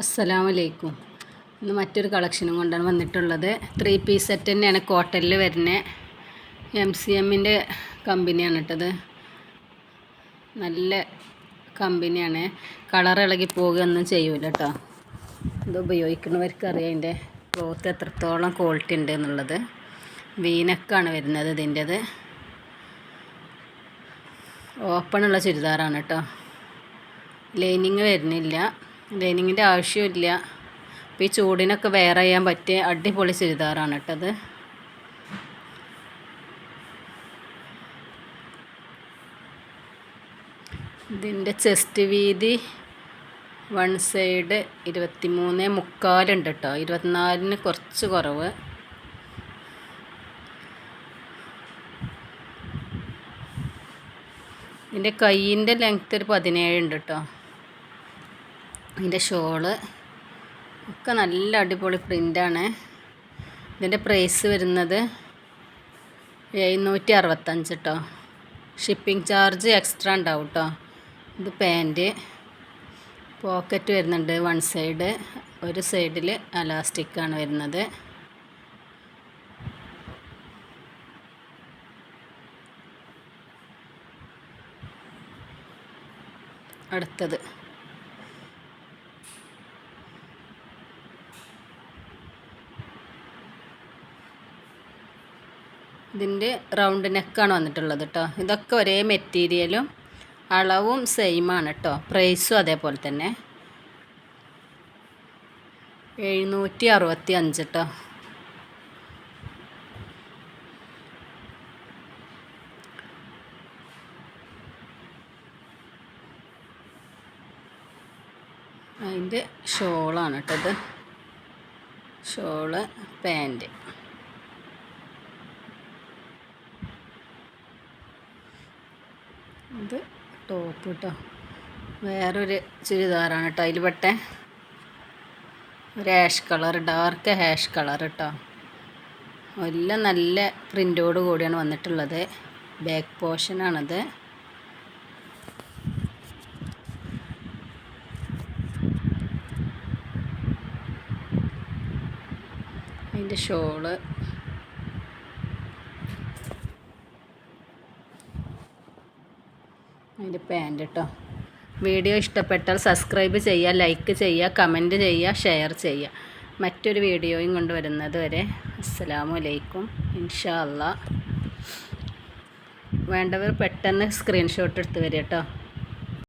അസ്സലാമലൈക്കും. ഇന്ന് മറ്റൊരു കളക്ഷനും കൊണ്ടാണ് വന്നിട്ടുള്ളത്. 3 പീസ് സെറ്റ് തന്നെയാണ് കോട്ടണിൽ വരുന്നത്. MCMൻ്റെ കമ്പനിയാണ് ഇട്ടത്. നല്ല കമ്പനിയാണ്. കളർ ഇളകി പോകുകയൊന്നും ചെയ്യൂല കേട്ടോ. ഇത് ഉപയോഗിക്കുന്നവർക്ക് അറിയാം ഇതിൻ്റെ ക്ലോത്ത് എത്രത്തോളം ക്വാളിറ്റി ഉണ്ട് എന്നുള്ളത്. വീനക്കാണ് വരുന്നത് ഇതിൻ്റെത്. ഓപ്പണുള്ള ചുരിദാറാണ് കേട്ടോ. ലൈനിങ് വരുന്നില്ല, ലൈനിങ്ങിൻ്റെ ആവശ്യമില്ല. അപ്പോൾ ഈ ചൂടിനൊക്കെ വെയർ ചെയ്യാൻ പറ്റിയ അടിപൊളി ചുരിദാറാണ് കേട്ടത്. ഇതിൻ്റെ ചെസ്റ്റ് വീതി വൺ സൈഡ് 23.75 ഉണ്ട് കേട്ടോ. 24-ന് കുറച്ച് കുറവ്. ഇതിൻ്റെ കൈയിൻ്റെ ലെങ്ത്ത് ഒരു 17 ഉണ്ട് കേട്ടോ. ഇതിൻ്റെ ഷോള് ഒക്കെ നല്ല അടിപൊളി പ്രിൻ്റാണ്. ഇതിൻ്റെ പ്രൈസ് വരുന്നത് 765 കേട്ടോ. ഷിപ്പിംഗ് ചാർജ് എക്സ്ട്രാ ഉണ്ടാവും കേട്ടോ. ഇത് പാൻറ്റ്, പോക്കറ്റ് വരുന്നുണ്ട് വൺ സൈഡ്, ഒരു സൈഡിൽ അലാസ്റ്റിക്കാണ് വരുന്നത്. അടുത്തത് ഇതിൻ്റെ റൗണ്ട് നെക്കാണ് വന്നിട്ടുള്ളത് കേട്ടോ. ഇതൊക്കെ ഒരേ മെറ്റീരിയലും അളവും സെയിമാണ് കേട്ടോ. പ്രൈസും അതേപോലെ തന്നെ 765 കേട്ടോ. അതിൻ്റെ ഷോളാണ് കേട്ടത്. Shawl, pant. ഇത് ടോപ്പ് കേട്ടോ. വേറൊരു ചുരിദാറാണ് കേട്ടോ. അതിൽ പെട്ട ഒരു hash colour, dark hash colour കേട്ടോ. എല്ലാം നല്ല പ്രിൻ്റോട് കൂടിയാണ് വന്നിട്ടുള്ളത്. ബാക്ക് പോർഷനാണത്. അതിൻ്റെ ഷോള്, അതിൻ്റെ പാൻറ്റ് കേട്ടോ. വീഡിയോ ഇഷ്ടപ്പെട്ടാൽ സബ്സ്ക്രൈബ് ചെയ്യുക, ലൈക്ക് ചെയ്യുക, കമൻറ്റ് ചെയ്യുക, ഷെയർ ചെയ്യുക. മറ്റൊരു വീഡിയോയും കൊണ്ടുവരുന്നത് വരെ അസ്സലാമു അലൈക്കും. ഇൻഷാ അല്ലാ. വേണ്ടവർ പെട്ടെന്ന് സ്ക്രീൻഷോട്ട് എടുത്ത് വരിക കേട്ടോ.